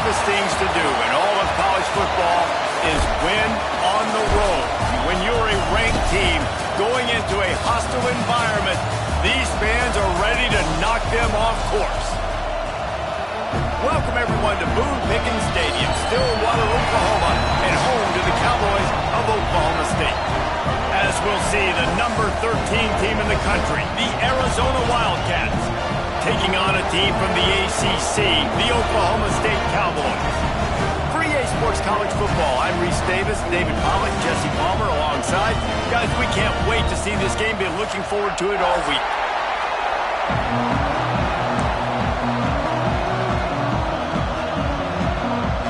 toughest things to do in all of college football is win on the road. When you're a ranked team going into a hostile environment, these fans are ready to knock them off course. Welcome everyone to Boone Pickens Stadium, Stillwater, Oklahoma, and home to the Cowboys of Oklahoma State. As we'll see, the number 13 team in the country, the Arizona Wildcats, taking on a team from the ACC, the Oklahoma State Cowboys. For EA Sports College Football, I'm Reese Davis, David Pollock, Jesse Palmer alongside. Guys, we can't wait to see this game. Been looking forward to it all week.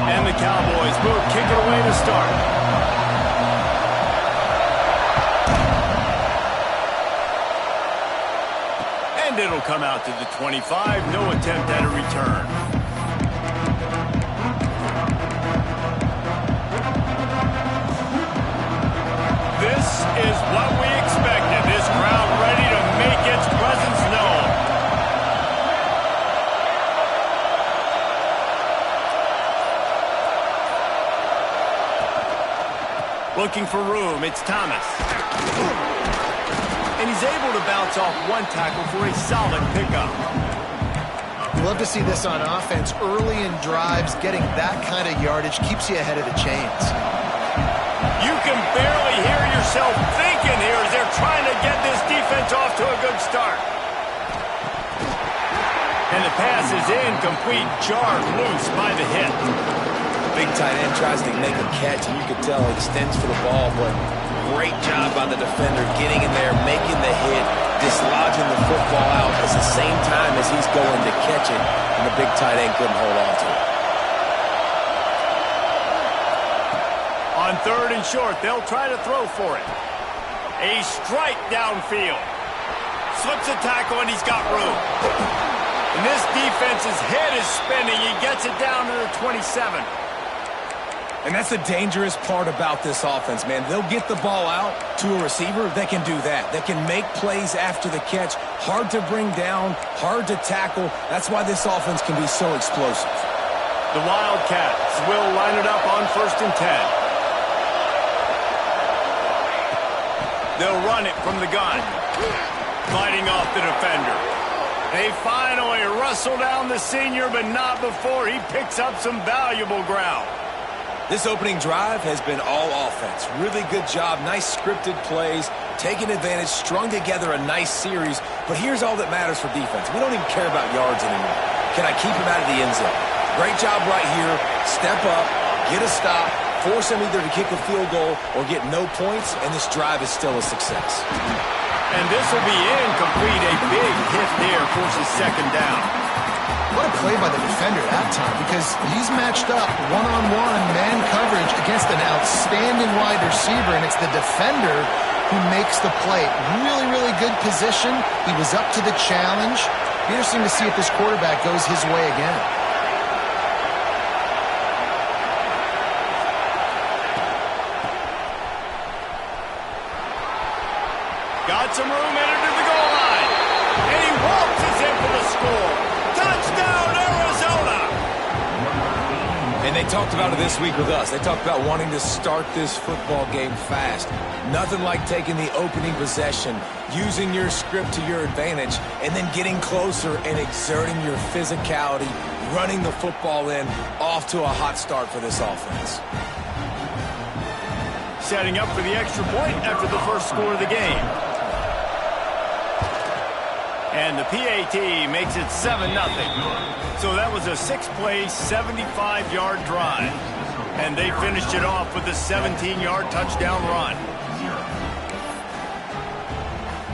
And the Cowboys will kick it away to start. And it'll come out to the 25. No attempt at a return. This is what we expected. This crowd ready to make its presence known. Looking for room, it's Thomas. And he's able to bounce off one tackle for a solid pickup. You love to see this on offense. Early in drives, getting that kind of yardage keeps you ahead of the chains. You can barely hear yourself thinking here as they're trying to get this defense off to a good start. And the pass is incomplete, jarred loose by the hit. Big tight end tries to make a catch, and you could tell he extends for the ball, but great job by the defender getting in there, making the hit, dislodging the football out at the same time as he's going to catch it, and the big tight end couldn't hold on to it. On 3rd and short, they'll try to throw for it. A strike downfield. Slips a tackle, and he's got room. And this defense's head is spinning. He gets it down to the 27. And that's the dangerous part about this offense, man. They'll get the ball out to a receiver. They can do that. They can make plays after the catch. Hard to bring down, hard to tackle. That's why this offense can be so explosive. The Wildcats will line it up on 1st and 10. They'll run it from the gun. Fighting off the defender. They finally wrestle down the senior, but not before he picks up some valuable ground. This opening drive has been all offense. Really good job, nice scripted plays, taking advantage, strung together a nice series. But here's all that matters for defense. We don't even care about yards anymore. Can I keep him out of the end zone? Great job right here. Step up, get a stop, force him either to kick a field goal or get no points, and this drive is still a success. And this will be incomplete. A big hit there forces 2nd down. What a play by the defender that time, because he's matched up one-on-one man coverage against an outstanding wide receiver, and it's the defender who makes the play. Really, really good position. He was up to the challenge. Be interesting to see if this quarterback goes his way again. Got some room, entered to the goal line. And he waltzes in for the score. Touchdown, Arizona! And they talked about it this week with us. They talked about wanting to start this football game fast. Nothing like taking the opening possession, using your script to your advantage, and then getting closer and exerting your physicality, running the football in, off to a hot start for this offense. Setting up for the extra point after the first score of the game. And the PAT makes it 7-0. So that was a 6-play, 75-yard drive. And they finished it off with a 17-yard touchdown run.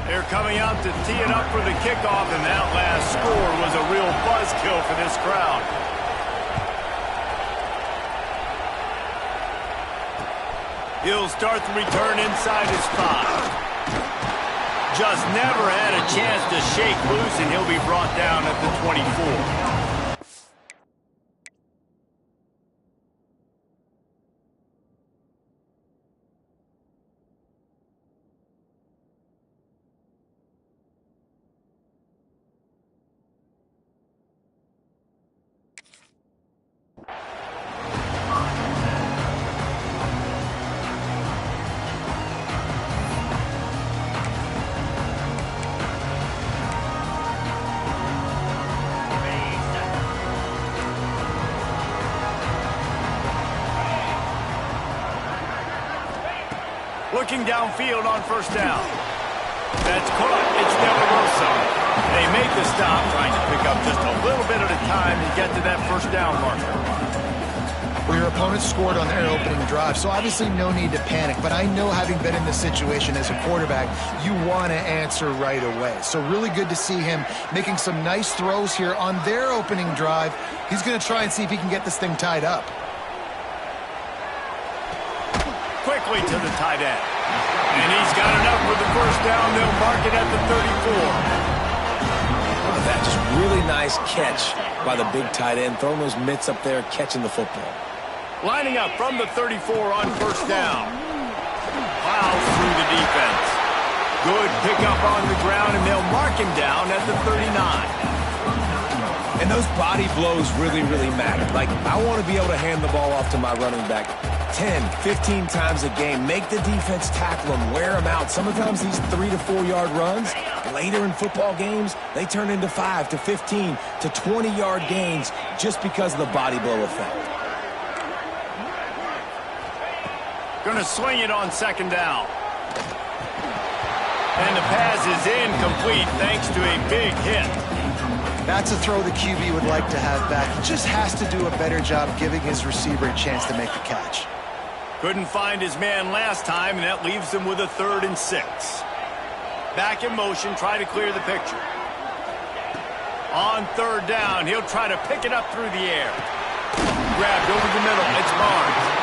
They're coming out to tee it up for the kickoff, and that last score was a real buzzkill for this crowd. He'll start the return inside his 5. Just never had a chance to shake loose, and he'll be brought down at the 24. Looking downfield on first down. That's caught. It's Della Rosa. They make the stop, trying to pick up just a little bit at a time to get to that first down marker. Well, your opponent scored on their opening drive, so obviously no need to panic. But I know, having been in this situation as a quarterback, you want to answer right away. So really good to see him making some nice throws here on their opening drive. He's going to try and see if he can get this thing tied up. Quickly to the tight end. And he's got enough for the first down. They'll mark it at the 34. Look at that, just really nice catch by the big tight end, throwing those mitts up there, catching the football. Lining up from the 34 on first down. Plows through the defense. Good pickup on the ground, and they'll mark him down at the 39. And those body blows really, really matter. Like, I want to be able to hand the ball off to my running back 10, 15 times a game. Make the defense tackle him, wear him out. Sometimes these 3 to 4 yard runs, later in football games, they turn into 5 to 15 to 20 yard gains just because of the body blow effect. Going to swing it on second down. And the pass is incomplete thanks to a big hit. That's a throw the QB would like to have back. He just has to do a better job giving his receiver a chance to make the catch. Couldn't find his man last time, and that leaves him with a 3rd and 6. Back in motion, try to clear the picture. On third down, he'll try to pick it up through the air. Grabbed over the middle, it's Barnes.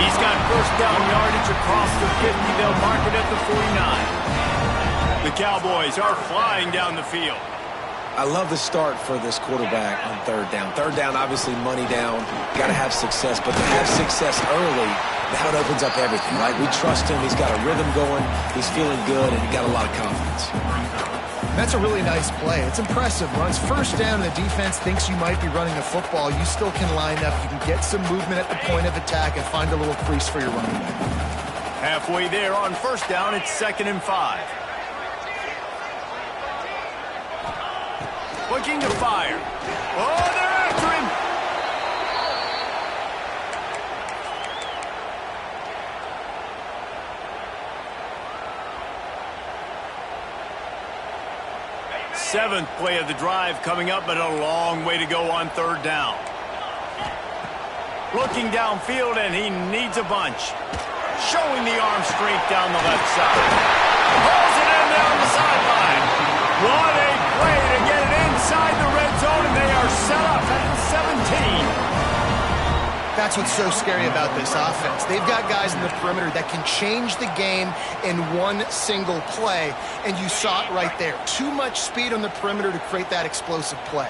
He's got first down yardage across the 50. They'll mark it at the 49. The Cowboys are flying down the field. I love the start for this quarterback on third down. Third down, obviously money down. Got to have success, but to have success early, that opens up everything, right? We trust him. He's got a rhythm going. He's feeling good, and he got a lot of confidence. That's a really nice play. It's impressive. Runs first down, and the defense thinks you might be running the football. You still can line up. You can get some movement at the point of attack and find a little crease for your running back. Halfway there on first down, it's 2nd and 5. Looking to fire. Oh, they're after him. Seventh play of the drive coming up, but a long way to go on third down. Looking downfield, and he needs a bunch. Showing the arm strength down the left side. Pulls it in down the sideline. What a play to get it inside the red zone, and they are set up at the 17. That's what's so scary about this offense. They've got guys in the perimeter that can change the game in one single play, and you saw it right there. Too much speed on the perimeter to create that explosive play.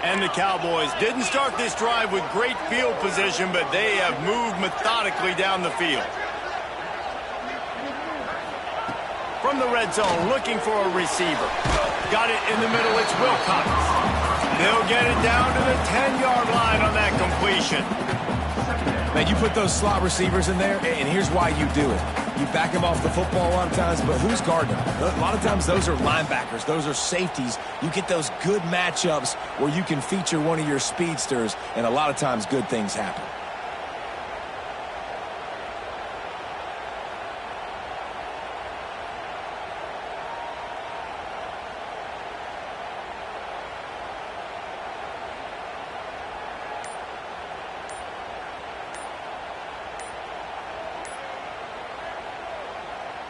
And the Cowboys didn't start this drive with great field position, but they have moved methodically down the field. From the red zone, looking for a receiver. Got it in the middle, it's Wilcox. They'll get it down to the 10-yard line on that completion. Man, you put those slot receivers in there, and here's why you do it. You back them off the football a lot of times, but who's guarding them? A lot of times those are linebackers. Those are safeties. You get those good matchups where you can feature one of your speedsters, and a lot of times good things happen.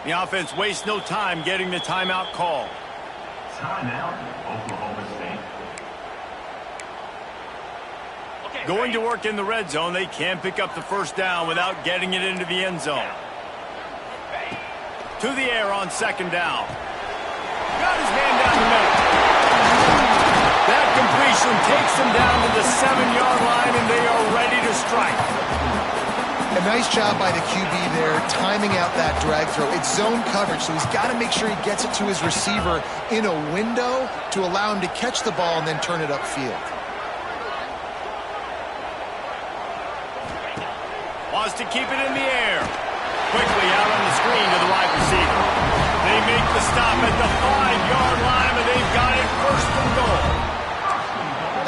The offense wastes no time getting the timeout call. Timeout, Oklahoma State. Going to work in the red zone, they can't pick up the first down without getting it into the end zone. To the air on second down. Got his man down the middle. That completion takes him down to the 7-yard line, and they are ready to strike. A nice job by the QB there, timing out that drag throw. It's zone coverage, so he's got to make sure he gets it to his receiver in a window to allow him to catch the ball and then turn it upfield. Wants to keep it in the air. Quickly out on the screen to the wide receiver. They make the stop at the 5-yard line, but they've got it first and goal.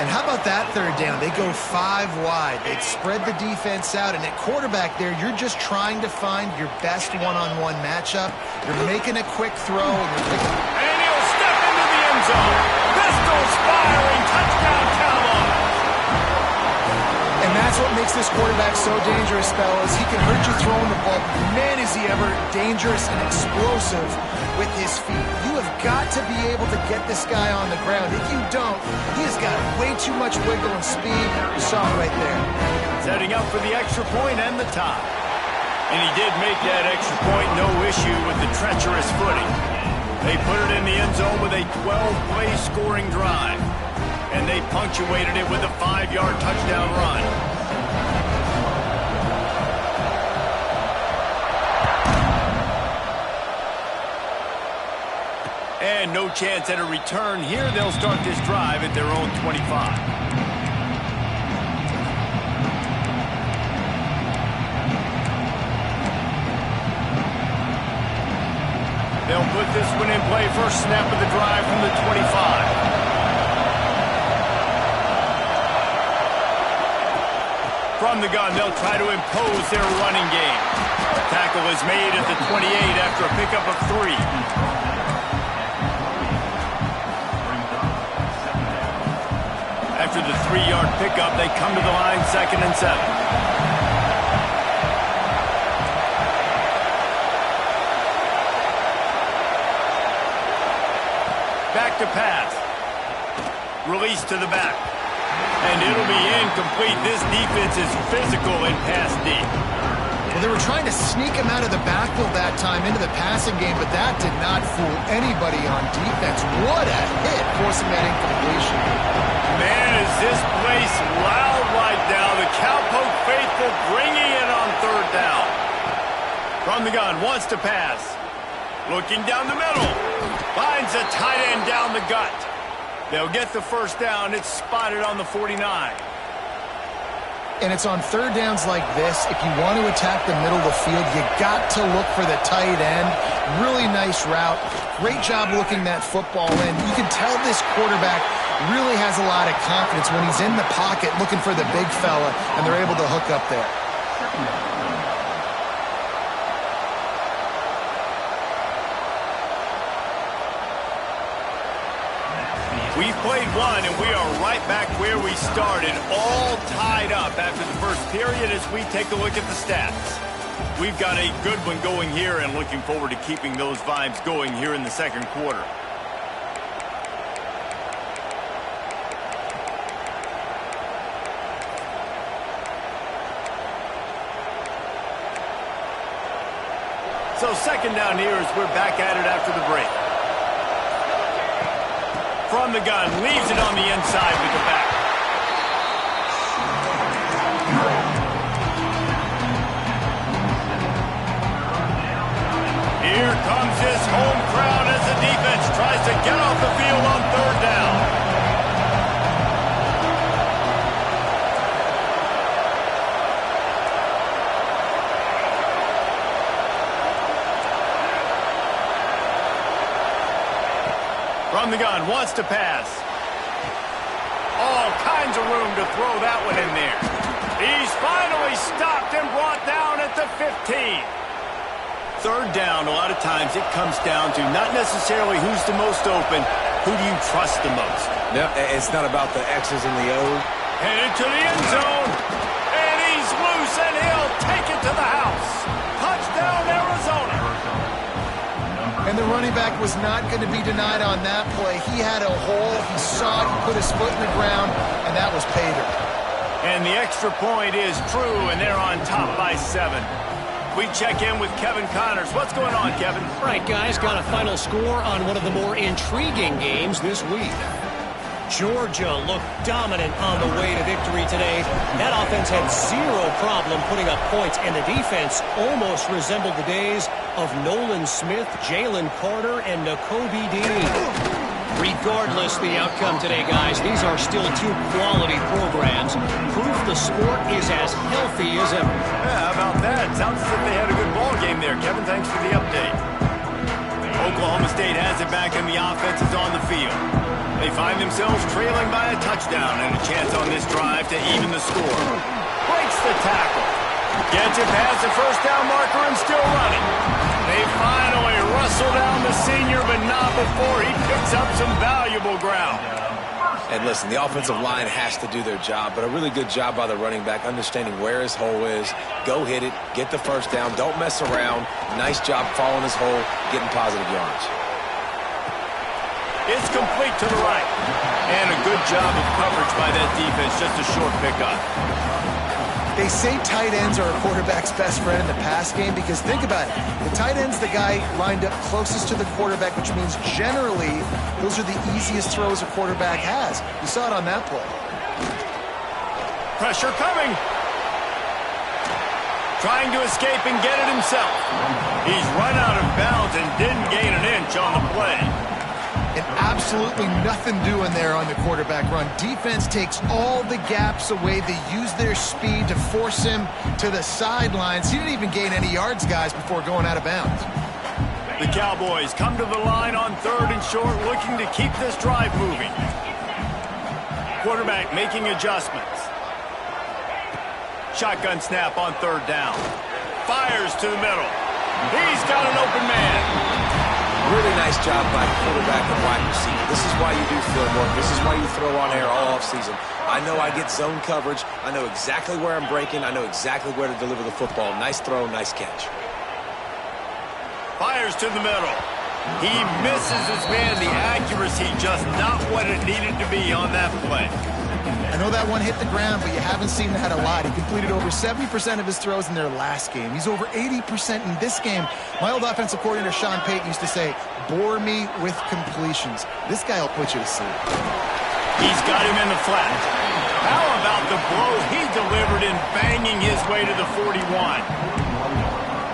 And how about that third down? They go 5 wide. They'd spread the defense out, and at quarterback there, you're just trying to find your best one-on-one matchup. You're making a quick throw, and you're picking... And he'll step into the end zone. Pistols firing, touchdown Cowboys. And that's what makes this quarterback so dangerous, fellas. He can hurt you throwing the ball. Man, is he ever dangerous and explosive with his feet. You have got to be able to get this guy on the ground. If you don't, he has got way too much wiggle and speed. You saw it right there. Setting up for the extra point and the tie. And he did make that extra point, no issue with the treacherous footing. They put it in the end zone with a 12-play scoring drive. And they punctuated it with a 5-yard touchdown run. And no chance at a return here. They'll start this drive at their own 25. They'll put this one in play. First snap of the drive from the 25. From the gun, they'll try to impose their running game. Tackle is made at the 28 after a pickup of 3. After the 3-yard pickup, they come to the line, 2nd and 7. Back to pass. Release to the back. And it'll be incomplete. This defense is physical in pass deep. Well, they were trying to sneak him out of the backfield that time into the passing game, but that did not fool anybody on defense. What a hit, forcing that incompletion. Man, is this place loud right now. The Cowpoke faithful bringing it on 3rd down. From the gun, wants to pass. Looking down the middle. Finds a tight end down the gut. They'll get the first down. It's spotted on the 49. And it's on 3rd downs like this. If you want to attack the middle of the field, you got to look for the tight end. Really nice route. Great job looking that football in. You can tell this quarterback really has a lot of confidence when he's in the pocket looking for the big fella, and they're able to hook up there. We've played one, and we are right back where we started, all tied up after the first period as we take a look at the stats. We've got a good one going here and looking forward to keeping those vibes going here in the 2nd quarter. So 2nd down here as we're back at it after the break. From the gun, leaves it on the inside with the back. Here comes his home crowd as the defense tries to get off the field on 3rd down. From the gun, wants to pass. All kinds of room to throw that one in there. He's finally stopped and brought down at the 15. 3rd down, a lot of times it comes down to not necessarily who's the most open, who do you trust the most? No, it's not about the X's and the O's. Headed to the end zone. And he's loose, and he'll take it to the house. Touchdown, Arizona. And the running back was not going to be denied on that play. He had a hole. He saw it. He put his foot in the ground, and that was pay dirt. And the extra point is true, and they're on top by 7. We check in with Kevin Connors. What's going on, Kevin? Right, guys, got a final score on one of the more intriguing games this week. Georgia looked dominant on the way to victory today. That offense had zero problem putting up points, and the defense almost resembled the days of Nolan Smith, Jalen Carter, and Nakobe Dean. Regardless the outcome today, guys, these are still 2 quality programs. Proof the sport is as healthy as ever. Yeah, how about that? Sounds as if they had a good ball game there. Kevin, thanks for the update. Oklahoma State has it back, and the offense is on the field. They find themselves trailing by a touchdown and a chance on this drive to even the score. Breaks the tackle. Gets it past the first down marker and still running. They finally rustle down the senior, but not before he picks up some valuable ground. And listen, the offensive line has to do their job, but a really good job by the running back understanding where his hole is. Go hit it, get the first down, don't mess around. Nice job following his hole, getting positive yards. It's complete to the right. And a good job of coverage by that defense, just a short pickup. They say tight ends are a quarterback's best friend in the pass game because think about it. The tight end's the guy lined up closest to the quarterback, which means generally those are the easiest throws a quarterback has. You saw it on that play. Pressure coming. Trying to escape and get it himself. He's run out of bounds and didn't gain an inch on the play. And absolutely nothing doing there on the quarterback run. Defense takes all the gaps away. They use their speed to force him to the sidelines. He didn't even gain any yards, guys, before going out of bounds. The Cowboys come to the line on 3rd and short, looking to keep this drive moving. Quarterback making adjustments. Shotgun snap on 3rd down. Fires to the middle. He's got an open man. Really nice job by the quarterback and wide receiver. This is why you do film work. This is why you throw on air all offseason. I know I get zone coverage. I know exactly where I'm breaking. I know exactly where to deliver the football. Nice throw, nice catch. Fires to the middle. He misses his man. The accuracy just not what it needed to be on that play. I know that one hit the ground, but you haven't seen that a lot. He completed over 70% of his throws in their last game. He's over 80% in this game. My old offensive coordinator, Sean Payton, used to say, bore me with completions. This guy will put you to sleep. He's got him in the flat. How about the blow he delivered in banging his way to the 41?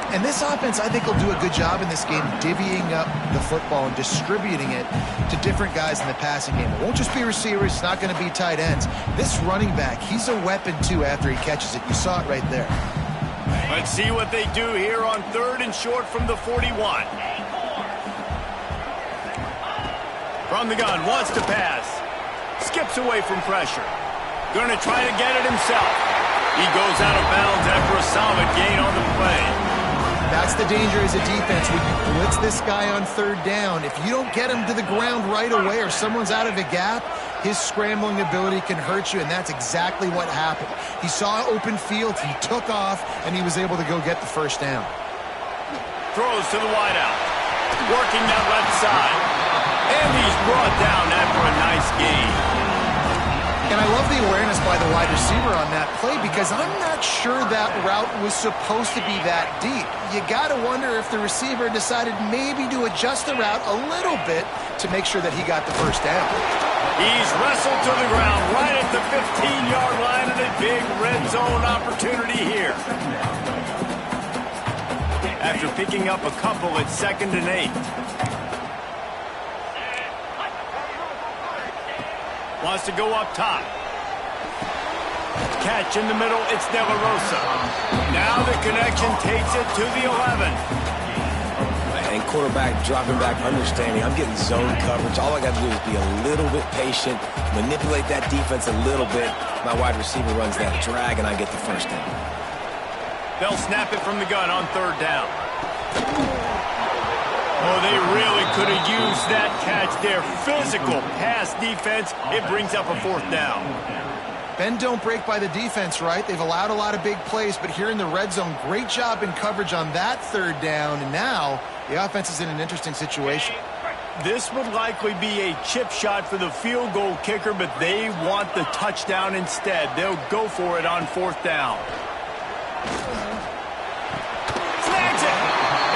And this offense, I think, will do a good job in this game divvying up the football and distributing it to different guys in the passing game. It won't just be receivers. It's not going to be tight ends. This running back, he's a weapon, too, after he catches it. You saw it right there. Let's see what they do here on 3rd and short from the 41. From the gun, wants to pass. Skips away from pressure. Going to try to get it himself. He goes out of bounds after a solid gain on the play. That's the danger as a defense. When you blitz this guy on 3rd down, if you don't get him to the ground right away or someone's out of a gap, his scrambling ability can hurt you, and that's exactly what happened. He saw open field, he took off, and he was able to go get the first down. Throws to the wideout. Working that left side. And he's brought down after a nice gain. And I love the awareness by the wide receiver on that play because I'm not sure that route was supposed to be that deep. You got to wonder if the receiver decided maybe to adjust the route a little bit to make sure that he got the first down. He's wrestled to the ground right at the 15-yard line and a big red zone opportunity here. After picking up a couple at 2nd and 8. Wants to go up top. Catch in the middle, it's De La Rosa. Now the connection takes it to the 11. And quarterback dropping back, understanding I'm getting zone coverage. All I got to do is be a little bit patient, manipulate that defense a little bit. My wide receiver runs that drag, and I get the first down. They'll snap it from the gun on 3rd down. Oh, they really could have used that catch there. Physical pass defense. It brings up a 4th down. Bend don't break by the defense, right? They've allowed a lot of big plays, but here in the red zone, great job in coverage on that 3rd down, and now the offense is in an interesting situation. This would likely be a chip shot for the field goal kicker, but they want the touchdown instead. They'll go for it on 4th down. Snags it!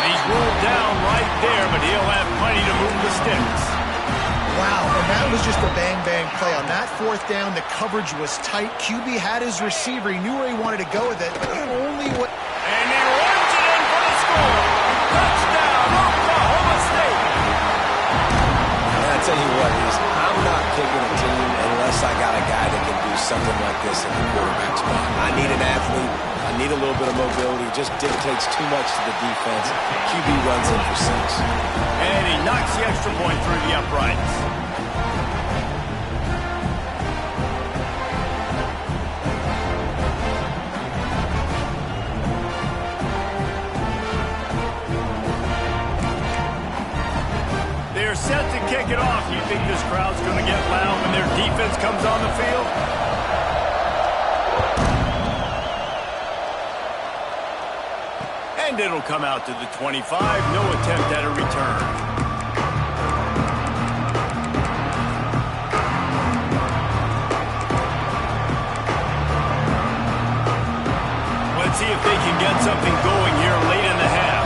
And he's ruled down right there, but he'll have plenty to move the sticks. Wow, and that was just a bang-bang play. On that 4th down, the coverage was tight. QB had his receiver. He knew where he wanted to go with it, but only what... And he runs it in for the score. Touchdown, Oklahoma State. And I tell you what, I'm not picking a team unless I got a guy that can do something like this in the quarterback spot. I need an athlete. I need a little bit of mobility. It just dictates too much to the defense. QB runs in for 6. And he knocks the extra point through the uprights. kick it off. You think this crowd's going to get loud when their defense comes on the field? And it'll come out to the 25. No attempt at a return. Let's see if they can get something going here late in the half.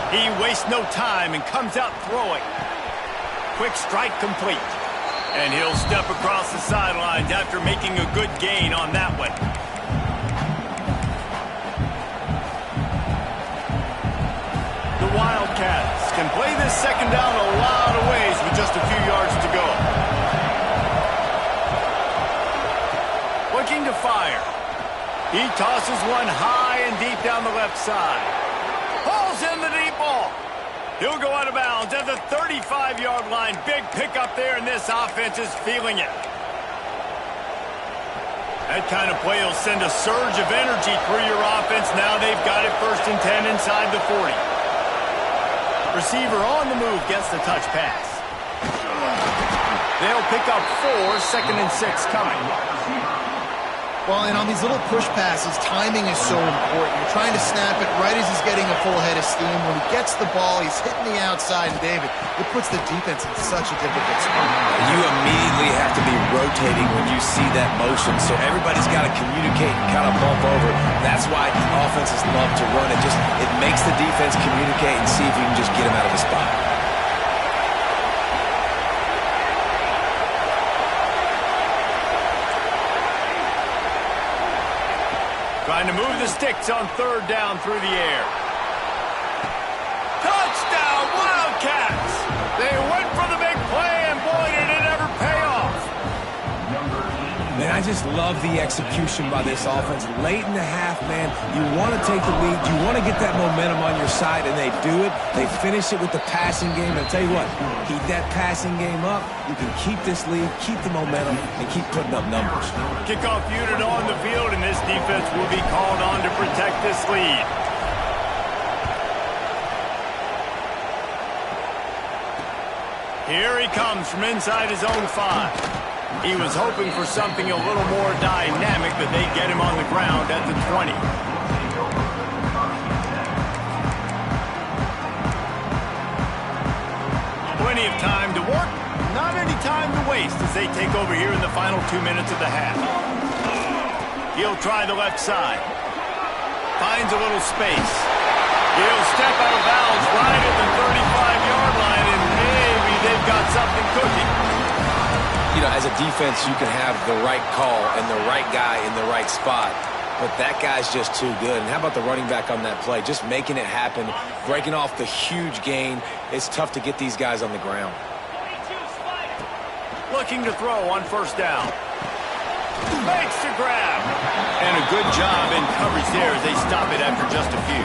He wastes no time and comes out throwing. Quick strike complete. And he'll step across the sidelines after making a good gain on that one. The Wildcats can play this second down a lot of ways with just a few yards to go. Looking to fire. He tosses one high and deep down the left side. Hauls in the deep ball. He'll go out of bounds at the 35-yard line. Big pickup there, and this offense is feeling it. That kind of play will send a surge of energy through your offense. Now they've got it 1st and 10 inside the 40. Receiver on the move gets the touch pass. They'll pick up 4, 2nd and 6 coming. Well, and on these little push passes, timing is so important. You're trying to snap it right as he's getting a full head of steam. When he gets the ball, he's hitting the outside, and David, it puts the defense in such a difficult spot. You immediately have to be rotating when you see that motion, so everybody's got to communicate and kind of bump over. That's why offenses love to run it. It makes the defense communicate and see if you can just get him out of the spot. Trying to move the sticks on 3rd down through the air. Touchdown, Wildcats! They went for the big play, and boy, did it ever pay off. Man, I just love the execution by this offense. Late in the half, man, you want to take the lead. You want to get that momentum on your side, and they do it. They finish it with the passing game. And I'll tell you what, keep that passing game up. You can keep this lead, keep the momentum, and keep putting up numbers. Kickoff unit on the field, and this defense will be called on to protect this lead. Here he comes from inside his own 5. He was hoping for something a little more dynamic, but they get him on the ground at the 20. Plenty of time to work, not any time to waste as they take over here in the final 2 minutes of the half. He'll try the left side. Finds a little space. He'll step out of bounds right at the 35-yard line, and maybe they've got something cooking. You know, as a defense, you can have the right call and the right guy in the right spot, but that guy's just too good. And how about the running back on that play? Just making it happen, breaking off the huge gain. It's tough to get these guys on the ground. Looking to throw on 1st down. Makes the grab. And a good job in coverage there as they stop it after just a few.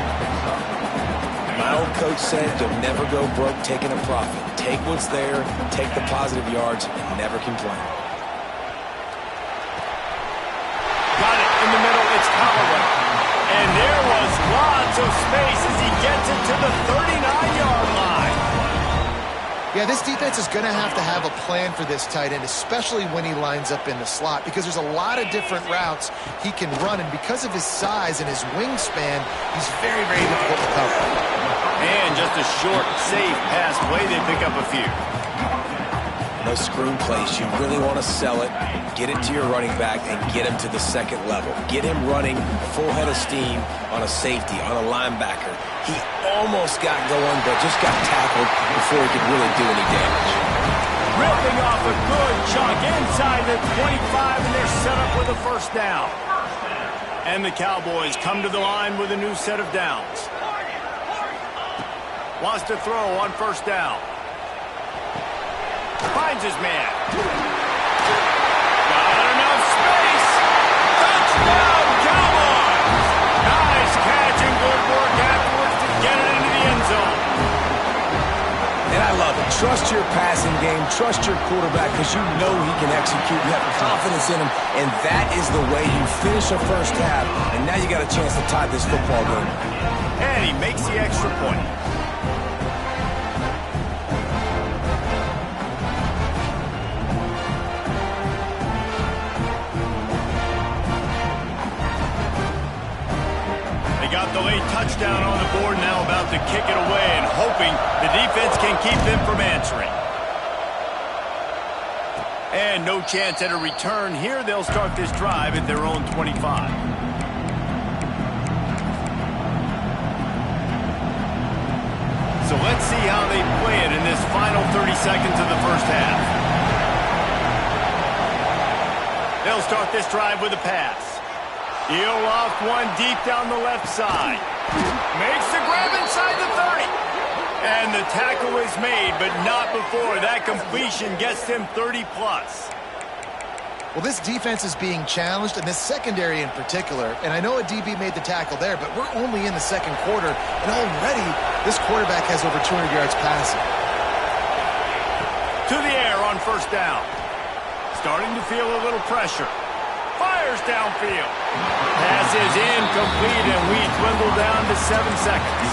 My old coach said you'll never go broke taking a profit. Take what's there, take the positive yards, and never complain. Got it in the middle. It's Holloway. And there was lots of space as he gets it to the 39-yard line. Yeah, this defense is going to have a plan for this tight end, especially when he lines up in the slot, because there's a lot of different routes he can run, and because of his size and his wingspan, he's very, very difficult to cover. And just a short, safe pass play. They pick up a few. Those screen plays, you really want to sell it, get it to your running back, and get him to the 2nd level. Get him running full head of steam on a safety, on a linebacker. He almost got going, but just got tackled before he could really do any damage. Ripping off a good chunk inside the 25, and they're set up with a 1st down. And the Cowboys come to the line with a new set of downs. Wants to throw on 1st down. Finds his man. Got enough space. Touchdown, Cowboys! Nice catch and good work afterwards to get it into the end zone. And I love it. Trust your passing game. Trust your quarterback because you know he can execute. You have confidence in him, and that is the way you finish a 1st half. And now you got a chance to tie this football game. And he makes the extra point. Delayed touchdown on the board, now about to kick it away and hoping the defense can keep them from answering. And no chance at a return here. They'll start this drive at their own 25. So let's see how they play it in this final 30 seconds of the first half. They'll start this drive with a pass. He'll off one deep down the left side. Makes the grab inside the 30. And the tackle is made, but not before that completion gets them 30-plus. Well, this defense is being challenged, and this secondary in particular. And I know a DB made the tackle there, but we're only in the second quarter, and already this quarterback has over 200 yards passing. To the air on first down. Starting to feel a little pressure. Fires downfield. Pass is incomplete, and we dwindle down to 7 seconds.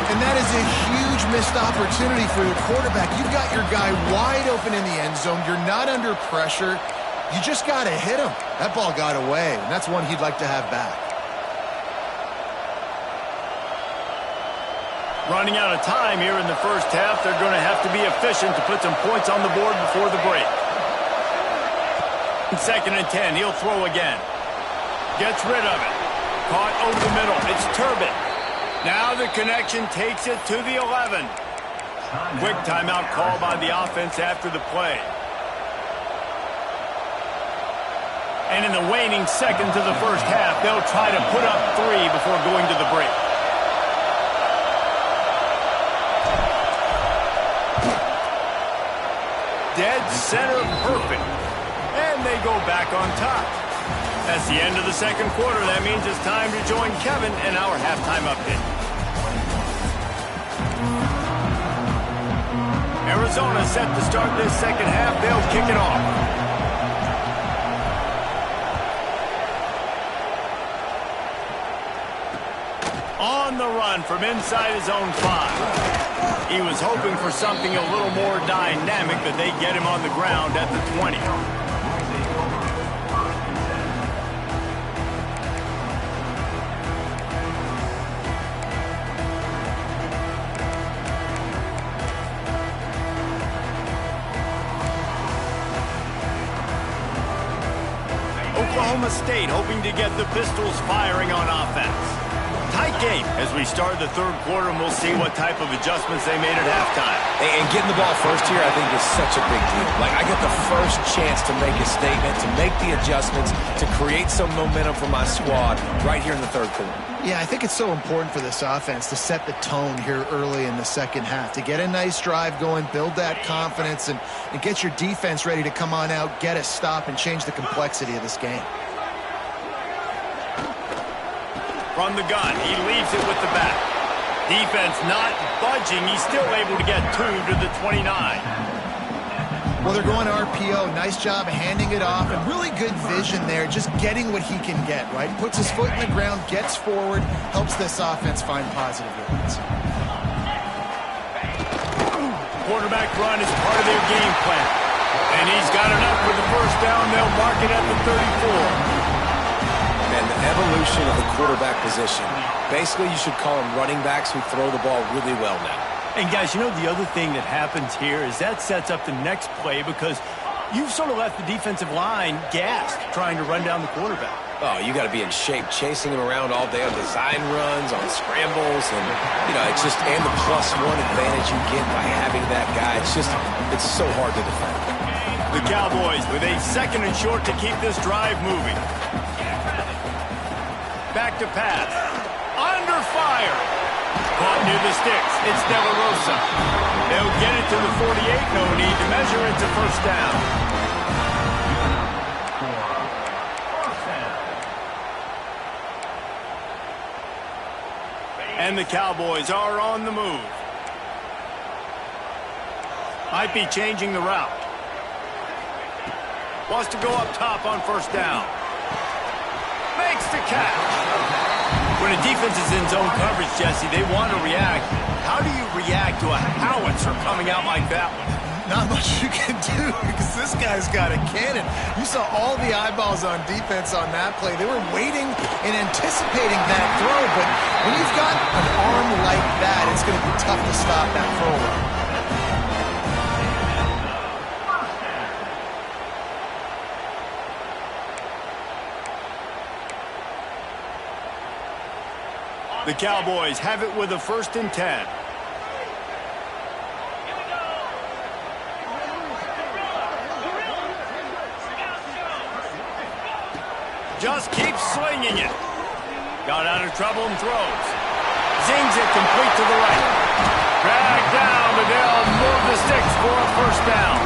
And that is a huge missed opportunity for the quarterback. You've got your guy wide open in the end zone. You're not under pressure. You just got to hit him. That ball got away, and that's one he'd like to have back. Running out of time here in the first half. They're going to have to be efficient to put some points on the board before the break. 2nd and 10. He'll throw again. Gets rid of it. Caught over the middle. It's Turbin. Now the connection takes it to the 11. Quick timeout call by the offense after the play. And in the waning seconds of the first half, they'll try to put up 3 before going to the break. Dead center perfect. And they go back on top. That's the end of the second quarter. That means it's time to join Kevin in our halftime update. Arizona set to start this second half. They'll kick it off. On the run from inside his own 5. He was hoping for something a little more dynamic, but they get him on the ground at the 20. Oklahoma State hoping to get the Pistols firing on offense. Tight game as we start the third quarter, and we'll see what type of adjustments they made at halftime. And getting the ball first here, I think, is such a big deal. Like, I get the first chance to make a statement, to make the adjustments, to create some momentum for my squad right here in the third quarter. Yeah, I think it's so important for this offense to set the tone here early in the second half, to get a nice drive going, build that confidence, and get your defense ready to come on out, get a stop, and change the complexity of this game. From the gun, he leaves it with the back. Defense not budging. He's still able to get 2 to the 29. Well, they're going RPO. Nice job handing it off, and really good vision there, just getting what he can get, right? Puts his foot in the ground, gets forward, helps this offense find positive yards. Quarterback run is part of their game plan. And he's got enough for the first down. They'll mark it at the 34. And the evolution of the quarterback position. Basically, you should call them running backs who throw the ball really well now. And guys, you know, the other thing that happens here is that sets up the next play because you've sort of left the defensive line gassed trying to run down the quarterback. Oh, you got to be in shape, chasing him around all day on design runs, on scrambles, and, you know, it's just, and the +1 advantage you get by having that guy. It's just, it's so hard to defend. The Cowboys with a 2nd and short to keep this drive moving. Back to pass. Under fire. Caught near the sticks. It's De La Rosa. They'll get it to the 48. No need to measure. It's a first down. And the Cowboys are on the move. Might be changing the route. Wants to go up top on first down. Makes the catch. When a defense is in zone coverage, Jesse, they want to react. How do you react to a howitzer coming out like that one? Not much you can do because this guy's got a cannon. You saw all the eyeballs on defense on that play. They were waiting and anticipating that throw, but when you've got an arm like that, it's going to be tough to stop that throw run. The Cowboys have it with a 1st and 10. Just keeps swinging it. Got out of trouble and throws. Zings it complete to the right. Dragged down, but they'll move the sticks for a 1st down.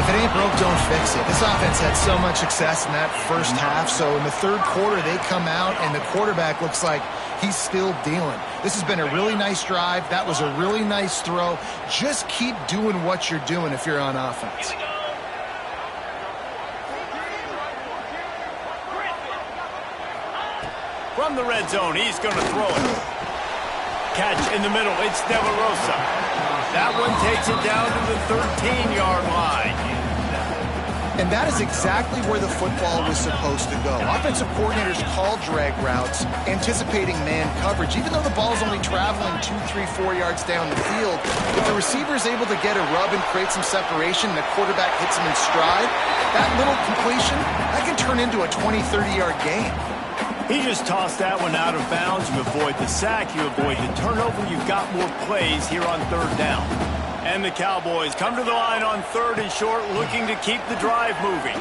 If it ain't broke, don't fix it. This offense had so much success in that first half, so in the 3rd quarter, they come out, and the quarterback looks like he's still dealing. This has been a really nice drive. That was a really nice throw. Just keep doing what you're doing if you're on offense. From the red zone, he's going to throw it. Catch in the middle. It's De La Rosa. That one takes it down to the 13-yard line. And that is exactly where the football was supposed to go. Offensive coordinators call drag routes, anticipating man coverage. Even though the ball's only traveling 2, 3, 4 yards down the field, if the receiver is able to get a rub and create some separation and the quarterback hits him in stride, that little completion, that can turn into a 20, 30-yard gain. He just tossed that one out of bounds. You avoid the sack, you avoid the turnover. You've got more plays here on 3rd down. And the Cowboys come to the line on 3rd and short, looking to keep the drive moving.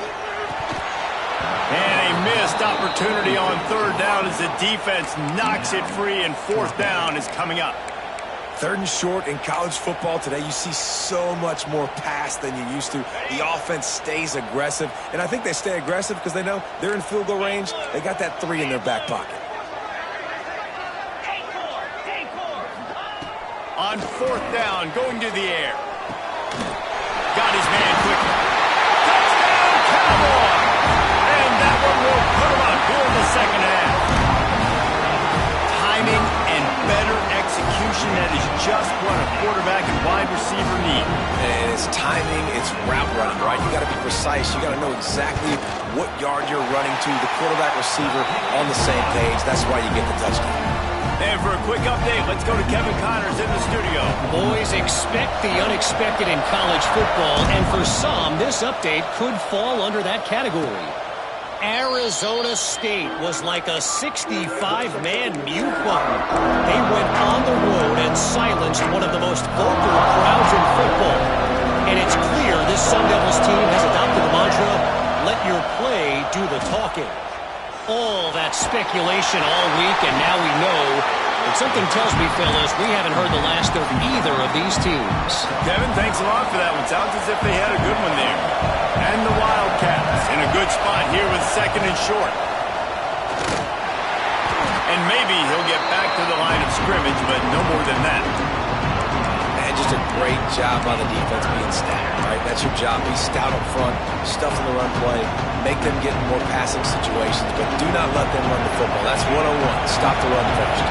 And a missed opportunity on 3rd down as the defense knocks it free, and 4th down is coming up. 3rd and short in college football today, you see so much more pass than you used to. The offense stays aggressive, and I think they stay aggressive because they know they're in field goal range. They got that 3 in their back pocket. On 4th down, going to the air. Got his man quickly. Touchdown, Cowboys! And that one will put him up here in the 2nd half. Timing and better execution, that is just what a quarterback and wide receiver need. And it's timing, it's route running, right? You got to be precise. You got to know exactly what yard you're running to. The quarterback receiver on the same page. That's why you get the touchdown. And for a quick update, let's go to Kevin Connors in the studio. Boys, expect the unexpected in college football, and for some, this update could fall under that category. Arizona State was like a 65-man mute button. They went on the road and silenced one of the most vocal crowds in football. And it's clear this Sun Devils team has adopted the mantra, let your play do the talking. All that speculation all week, and now we know. And something tells me, fellas, we haven't heard the last of either of these teams. Kevin, thanks a lot for that one. Sounds as if they had a good one there. And the Wildcats in a good spot here with 2nd and short. And maybe he'll get back to the line of scrimmage, but no more than that. And just a great job by the defense being stout, right? That's your job. Be stout up front, stuff in the run play, make them get in more passing situations, but do not let them run the football. That's 101. Stop the run first.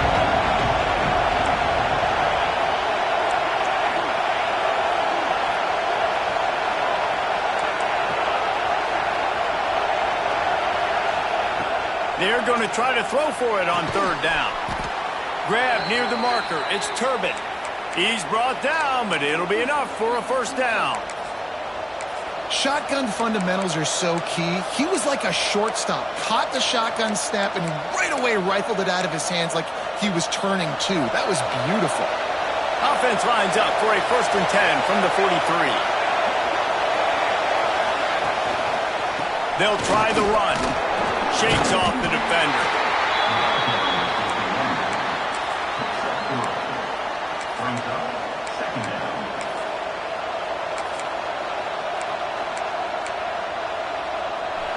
They're going to try to throw for it on 3rd down. Grab near the marker. It's Turbin. He's brought down, but it'll be enough for a 1st down. Shotgun fundamentals are so key. He was like a shortstop. Caught the shotgun snap and right away rifled it out of his hands like he was turning too. That was beautiful. Offense lines up for a 1st and 10 from the 43. They'll try the run. Shakes off the defender.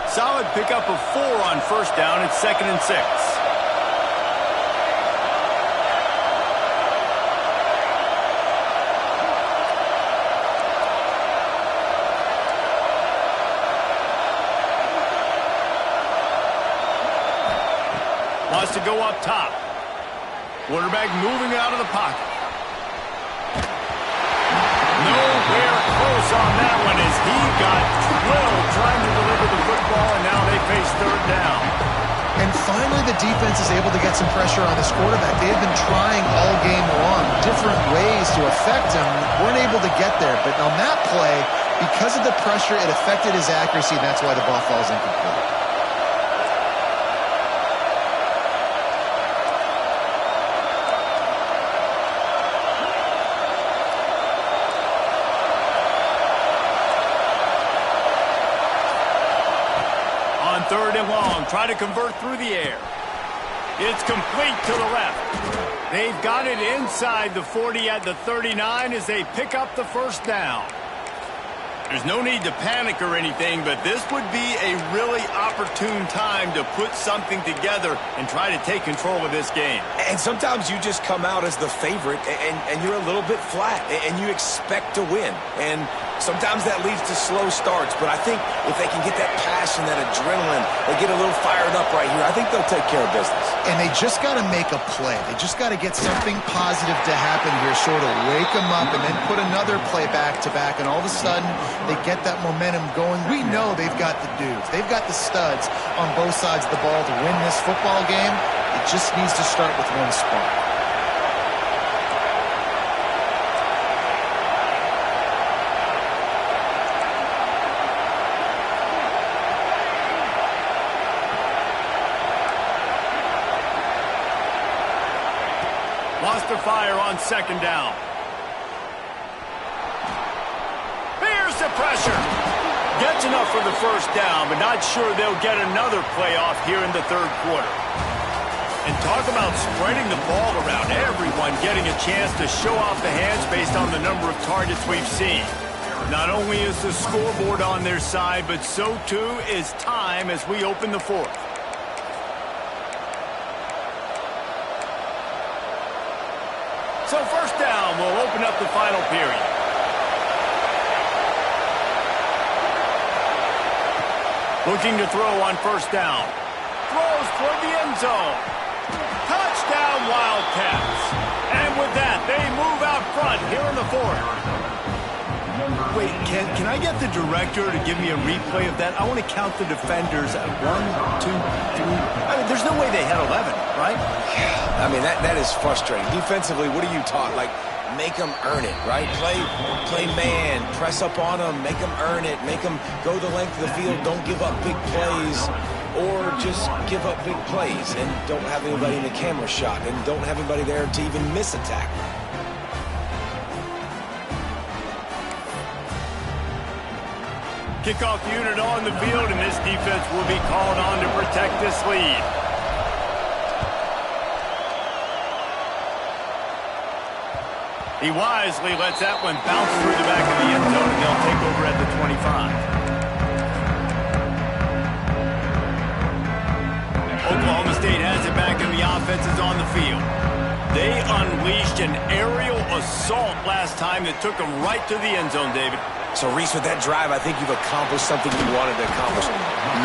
Solid pickup of 4 on 1st down. It's 2nd and 6. Wants to go up top. Quarterback moving out of the pocket. Nowhere close on that one as he got defense is able to get some pressure on this quarterback. They have been trying all game long different ways to affect him. Weren't able to get there. But on that play, because of the pressure, it affected his accuracy, and that's why the ball falls incomplete. On 3rd and long, try to convert through the air. It's complete to the left. They've got it inside the 40 at the 39 as they pick up the first down. There's no need to panic or anything, but this would be a really opportune time to put something together and try to take control of this game. And sometimes you just come out as the favorite, and you're a little bit flat, and you expect to win. And sometimes that leads to slow starts, but I think if they can get that passion, that adrenaline, they get a little fired up right here, I think they'll take care of business. And they just got to make a play. They just got to get something positive to happen here, sort of wake them up and then put another play back-to-back, and all of a sudden they get that momentum going. We know they've got the dudes. They've got the studs on both sides of the ball to win this football game. It just needs to start with one spark. Lost their fire on 2nd down. Here's the pressure. Gets enough for the first down, but not sure they'll get another play off here in the 3rd quarter. And talk about spreading the ball around. Everyone getting a chance to show off the hands based on the number of targets we've seen. Not only is the scoreboard on their side, but so too is time as we open the 4th. So 1st down will open up the final period. Looking to throw on 1st down. Throws toward the end zone. Touchdown Wildcats. And with that, they move out front here in the 4th. Wait, can I get the director to give me a replay of that? I want to count the defenders at 1, 2, 3. I mean, there's no way they had 11, right? I mean, that is frustrating. Defensively, what are you taught? Like, make them earn it, right? Play man, press up on them, make them earn it, make them go the length of the field, don't give up big plays, or just give up big plays and don't have anybody in the camera shot and don't have anybody there to even miss a tackle. Kickoff unit on the field, and this defense will be called on to protect this lead. He wisely lets that one bounce through the back of the end zone, and they'll take over at the 25. Oklahoma State has it back, and the offense is on the field. They unleashed an aerial assault last time that took them right to the end zone, David. So, Reese, with that drive, I think you've accomplished something you wanted to accomplish.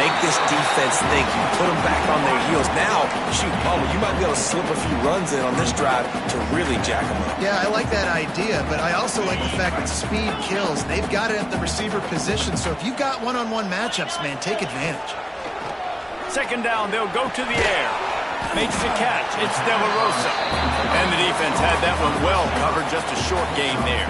Make this defense think. You put them back on their heels. Now, shoot, Bubba, you might be able to slip a few runs in on this drive to really jack them up. Yeah, I like that idea, but I also like the fact that speed kills. They've got it at the receiver position, so if you've got one-on-one matchups, man, take advantage. 2nd down, they'll go to the air. Makes the catch. It's De La Rosa. And the defense had that one well covered. Just a short gain there.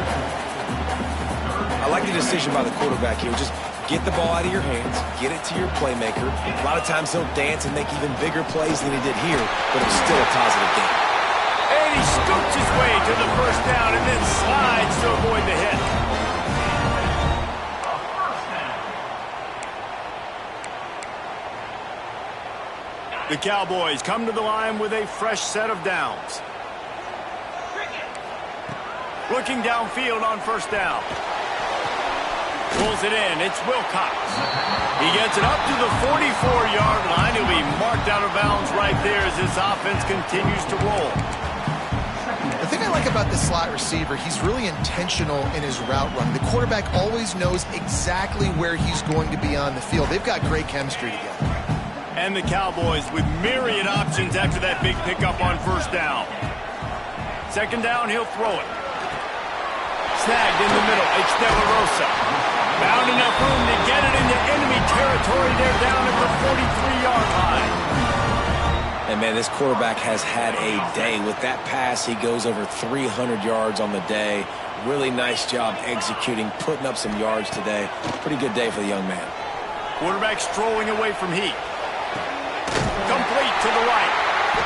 I like the decision by the quarterback here. Just get the ball out of your hands, get it to your playmaker. A lot of times he'll dance and make even bigger plays than he did here, but it's still a positive game. And he scoots his way to the 1st down and then slides to avoid the hit. The Cowboys come to the line with a fresh set of downs. Looking downfield on 1st down. Pulls it in. It's Wilcox. He gets it up to the 44-yard line. He'll be marked out of bounds right there as this offense continues to roll. The thing I like about this slot receiver, he's really intentional in his route run. The quarterback always knows exactly where he's going to be on the field. They've got great chemistry together. And the Cowboys with myriad options after that big pickup on 1st down. 2nd down, he'll throw it. Snagged in the middle. It's De La Rosa. Found enough room to get it into enemy territory. They're down at the 43-yard line. And And, man, this quarterback has had a day. With that pass, he goes over 300 yards on the day. Really nice job executing, putting up some yards today. Pretty good day for the young man. Quarterback strolling away from heat. Complete to the right.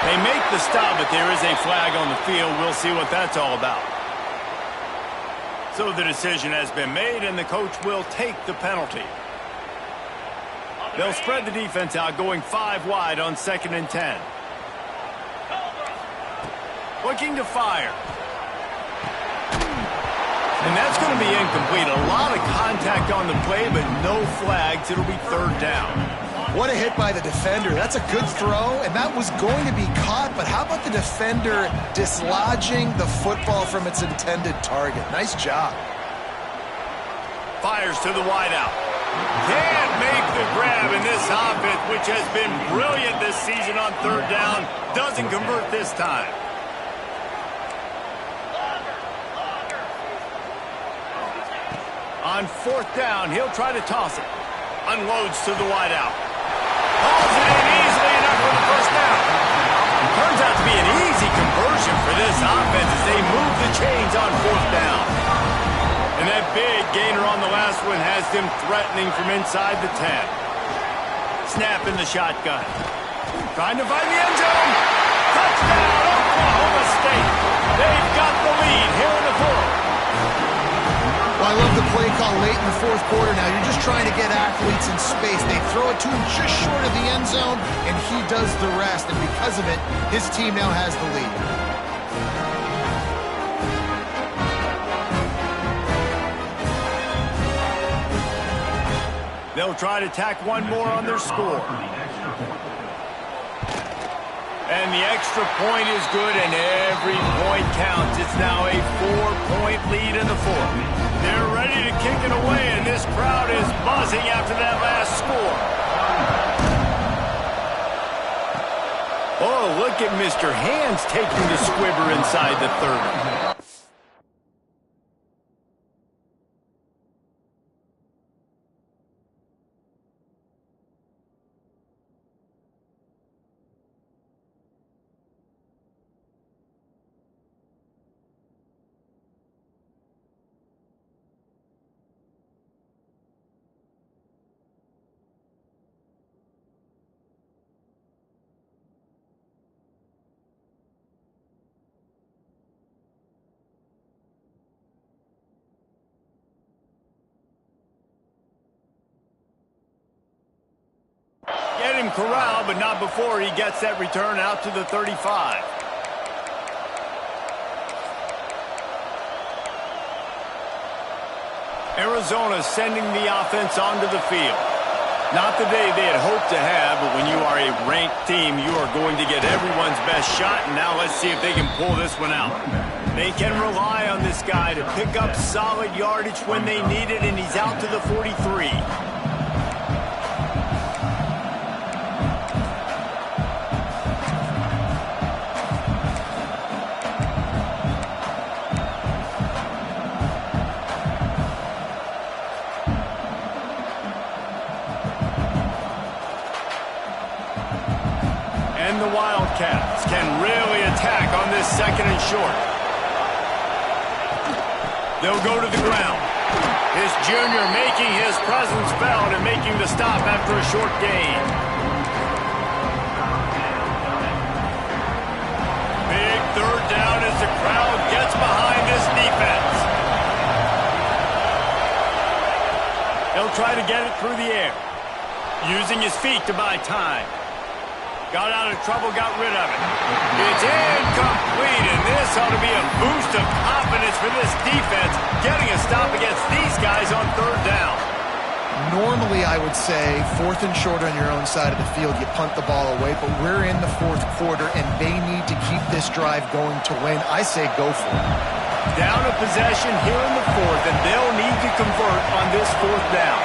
They make the stop, but there is a flag on the field. We'll see what that's all about. So the decision has been made, and the coach will take the penalty. They'll spread the defense out, going 5 wide on 2nd and 10. Looking to fire. And that's going to be incomplete. A lot of contact on the play, but no flags. It'll be 3rd down. What a hit by the defender. That's a good throw, and that was going to be caught, but how about the defender dislodging the football from its intended target? Nice job. Fires to the wideout. Can't make the grab in this offense, which has been brilliant this season on 3rd down. Doesn't convert this time. On 4th down, he'll try to toss it. Unloads to the wideout. Hauls it in easily enough for the 1st down. Turns out to be an easy conversion for this offense as they move the chains on 4th down. And that big gainer on the last one has them threatening from inside the 10. Snap in the shotgun. Trying to find the end zone. Touchdown, Oklahoma State. They've got the lead here in the 4th. Well, I love the play call late in the 4th quarter now. You're just trying to get athletes in space. They throw it to him just short of the end zone, and he does the rest. And because of it, his team now has the lead. They'll try to tack one more on their score. And the extra point is good, and every point counts. It's now a 4-point lead in the 4th. They're ready to kick it away, and this crowd is buzzing after that last score. Oh, look at Mr. Hands taking the squibber inside the 30. Get him corralled, but not before he gets that return out to the 35. Arizona sending the offense onto the field. Not the day they had hoped to have, but when you are a ranked team, you are going to get everyone's best shot, and now let's see if they can pull this one out. They can rely on this guy to pick up solid yardage when they need it, and he's out to the 43. And the Wildcats can really attack on this 2nd and short. They'll go to the ground. His junior making his presence felt and making the stop after a short gain. Big 3rd down as the crowd gets behind this defense. He'll try to get it through the air, using his feet to buy time. Got out of trouble, got rid of it. It's incomplete, and this ought to be a boost of confidence for this defense, getting a stop against these guys on 3rd down. Normally, I would say 4th and short on your own side of the field, you punt the ball away, but we're in the 4th quarter, and they need to keep this drive going to win. I say go for it. Down a possession here in the 4th, and they'll need to convert on this 4th down.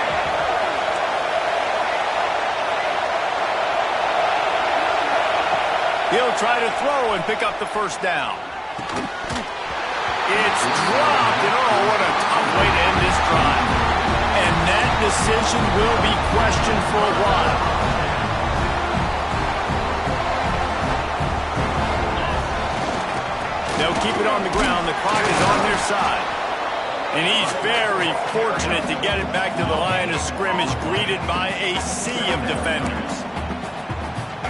He'll try to throw and pick up the 1st down. It's dropped, and oh, what a tough way to end this drive. And that decision will be questioned for a while. keep it on the ground. The clock is on their side. And he's very fortunate to get it back to the line of scrimmage, greeted by a sea of defenders.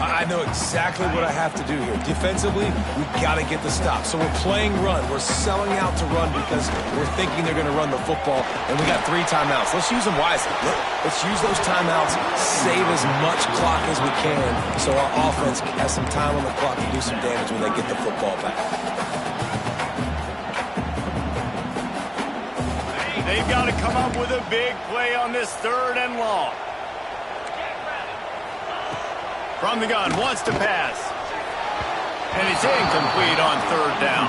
I know exactly what I have to do here. Defensively, we've got to get the stop. So we're playing run. We're selling out to run because we're thinking they're going to run the football, and we got 3 timeouts. Let's use them wisely. Let's use those timeouts, save as much clock as we can so our offense has some time on the clock to do some damage when they get the football back. They've got to come up with a big play on this 3rd and long. From the gun, wants to pass. And it's incomplete on 3rd down.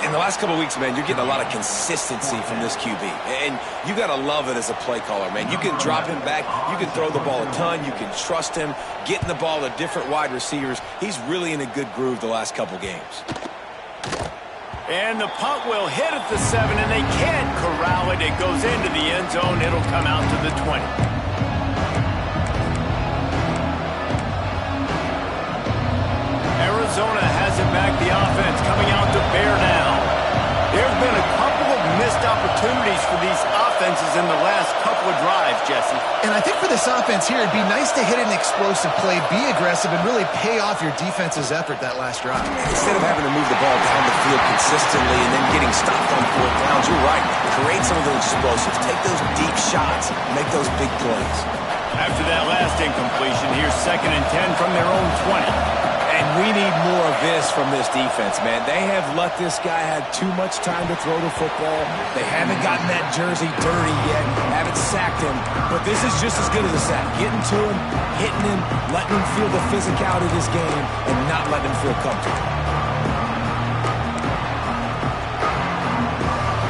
In the last couple of weeks, man, you're getting a lot of consistency from this QB. And you got to love it as a play caller, man. You can drop him back. You can throw the ball a ton. You can trust him, getting the ball to different wide receivers. He's really in a good groove the last couple games. And the punt will hit at the 7, and they can't corral it. It goes into the end zone. It'll come out to the 20. Arizona has it back, the offense coming out to bear down. There's been a couple of missed opportunities for these offenses in the last couple of drives, Jesse. And I think for this offense here, it'd be nice to hit an explosive play, be aggressive, and really pay off your defense's effort that last drive. Instead of having to move the ball down the field consistently and then getting stopped on 4th downs, you're right. Create some of those explosives. Take those deep shots. Make those big plays. After that last incompletion, here's 2nd and 10 from their own 20. And we need more of this from this defense, man. They have let this guy have too much time to throw the football. They haven't gotten that jersey dirty yet, haven't sacked him. But this is just as good as a sack. Getting to him, hitting him, letting him feel the physicality of this game, and not letting him feel comfortable.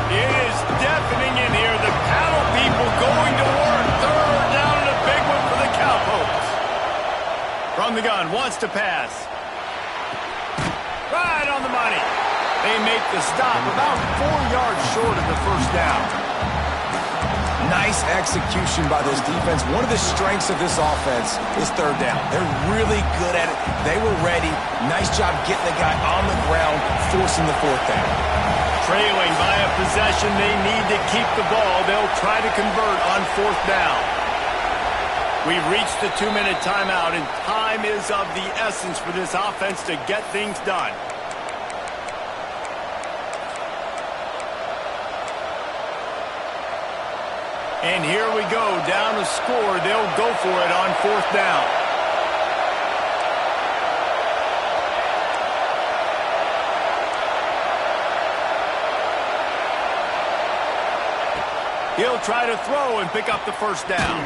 It is deafening in here. The paddle people going to work. 3rd down and a big one for the Cowpokes. From the gun, wants to pass. Right on the money. They make the stop about 4 yards short of the 1st down. Nice execution by this defense. One of the strengths of this offense is 3rd down. They're really good at it. They were ready. Nice job getting the guy on the ground, forcing the 4th down. Trailing by a possession, they need to keep the ball. They'll try to convert on 4th down. We've reached the 2-minute timeout, and time is of the essence for this offense to get things done. And here we go, down a score. They'll go for it on 4th down. He'll try to throw and pick up the 1st down.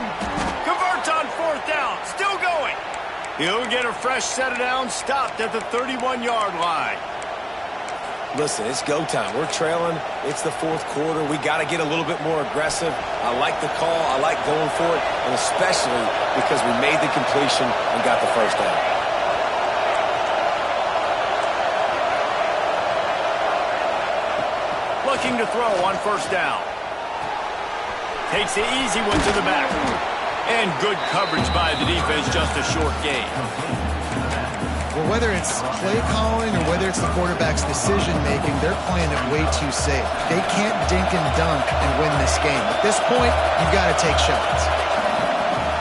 Converts on 4th down, still going. He'll get a fresh set of downs, stopped at the 31-yard line. Listen, it's go time. We're trailing. It's the 4th quarter. We got to get a little bit more aggressive. I like the call. I like going for it, and especially because we made the completion and got the 1st down. Looking to throw on 1st down. Takes the easy one to the back. And good coverage by the defense, just a short gain. Well, whether it's play calling or whether it's the quarterback's decision-making, they're playing it way too safe. They can't dink and dunk and win this game. At this point, you've got to take shots.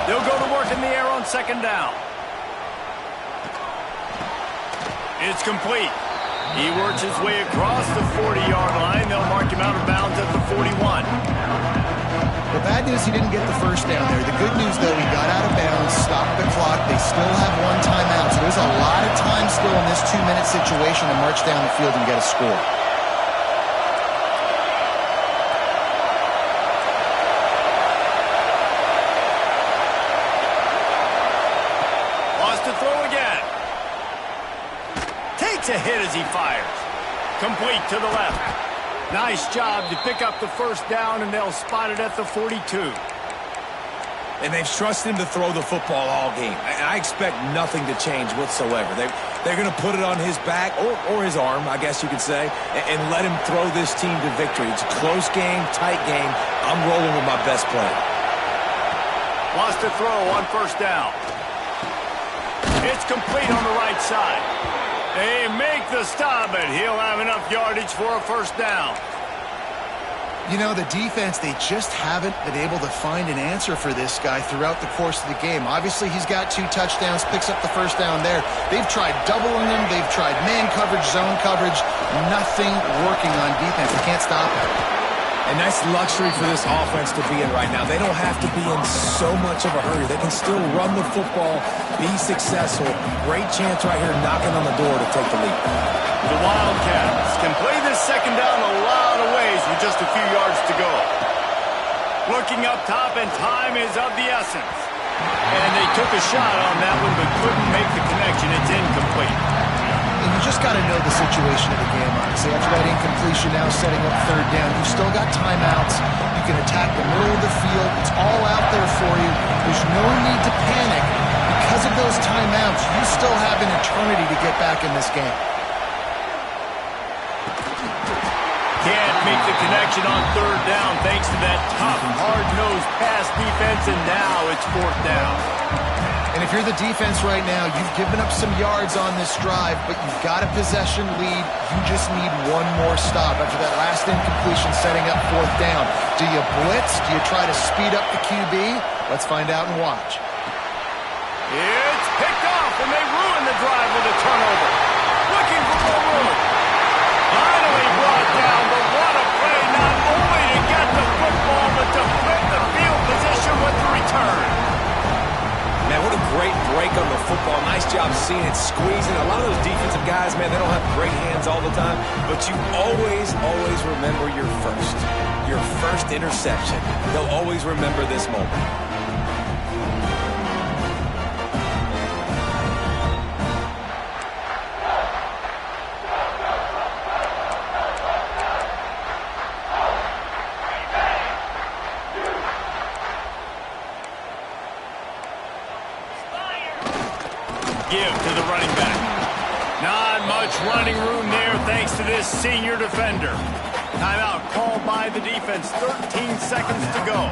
They'll go to work in the air on 2nd down. It's complete. He works his way across the 40-yard line. They'll mark him out of bounds at the 41. The bad news, he didn't get the 1st down there. The good news, though, he got out of bounds, stopped the clock. They still have 1 timeout, so there's a lot of time still in this 2-minute situation to march down the field and get a score. Wants to throw again. Takes a hit as he fires. Complete to the left. Nice job to pick up the 1st down, and they'll spot it at the 42. And they've trusted him to throw the football all game. I expect nothing to change whatsoever. They're going to put it on his back, or his arm, I guess you could say, and let him throw this team to victory. It's a close game, tight game. I'm rolling with my best player. Wants to throw on 1st down. It's complete on the right side. They make the stop, but he'll have enough yardage for a first down. You know, the defense, they just haven't been able to find an answer for this guy throughout the course of the game. Obviously, he's got 2 touchdowns, picks up the first down there. They've tried doubling him. They've tried man coverage, zone coverage. Nothing working on defense. They can't stop him. A nice luxury for this offense to be in right now. They don't have to be in so much of a hurry. They can still run the football, be successful. Great chance right here knocking on the door to take the lead. The Wildcats can play this second down a lot of ways with just a few yards to go. Looking up top, and time is of the essence. And they took a shot on that one, but couldn't make the connection. It's incomplete. And you just got to know the situation of the game, honestly. After that incompletion, now setting up third down, you've still got timeouts. You can attack the middle of the field. It's all out there for you. There's no need to panic. Because of those timeouts, you still have an eternity to get back in this game. Can't make the connection on third down thanks to that tough, hard-nosed pass defense, and now it's fourth down. And if you're the defense right now, you've given up some yards on this drive, but you've got a possession lead. You just need one more stop after that last incompletion setting up fourth down. Do you blitz? Do you try to speed up the QB? Let's find out and watch. It's picked off, and they ruin the drive with a turnover. Looking for more room. Finally brought down, but what a play, not only to get the football, but to flip the field position with the return. Man, what a great break on the football. Nice job seeing it, squeezing. A lot of those defensive guys, man, they don't have great hands all the time, but you always remember your first interception. They'll always remember this moment. Give to the running back. Not much running room there thanks to this senior defender. Timeout called by the defense. 13 seconds to go.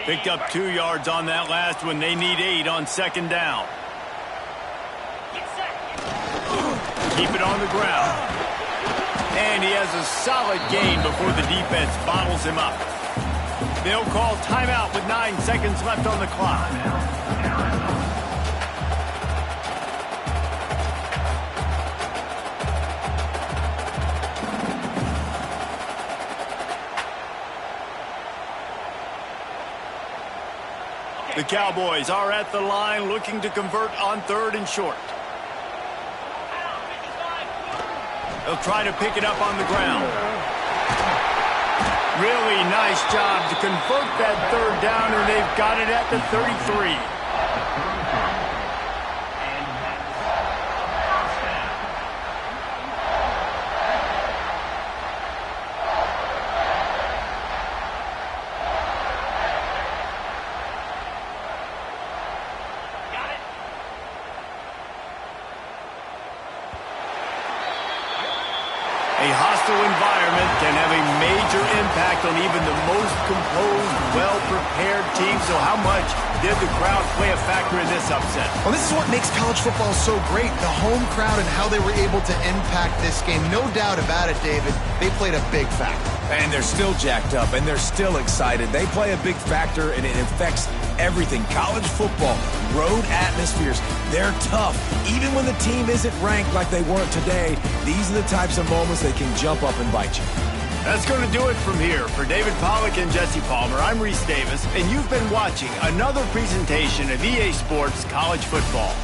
Picked up 2 yards on that last one. They need 8 on second down. Keep it on the ground. And he has a solid gain before the defense bottles him up. They'll call timeout with 9 seconds left on the clock. The Cowboys are at the line looking to convert on third and short. They'll try to pick it up on the ground. Really nice job to convert that third down, and they've got it at the 33. A hostile environment can have a major impact on even the most composed, well-prepared team. So how much did the crowd play a factor in this upset? Well, this is what makes college football so great, the home crowd and how they were able to impact this game. No doubt about it, David. They played a big factor. And they're still jacked up, and they're still excited. They play a big factor, and it affects everything. College football, road atmospheres, they're tough. Even when the team isn't ranked like they weren't today, these are the types of moments they can jump up and bite you. That's going to do it from here. For David Pollack and Jesse Palmer, I'm Reese Davis, and you've been watching another presentation of EA Sports College Football.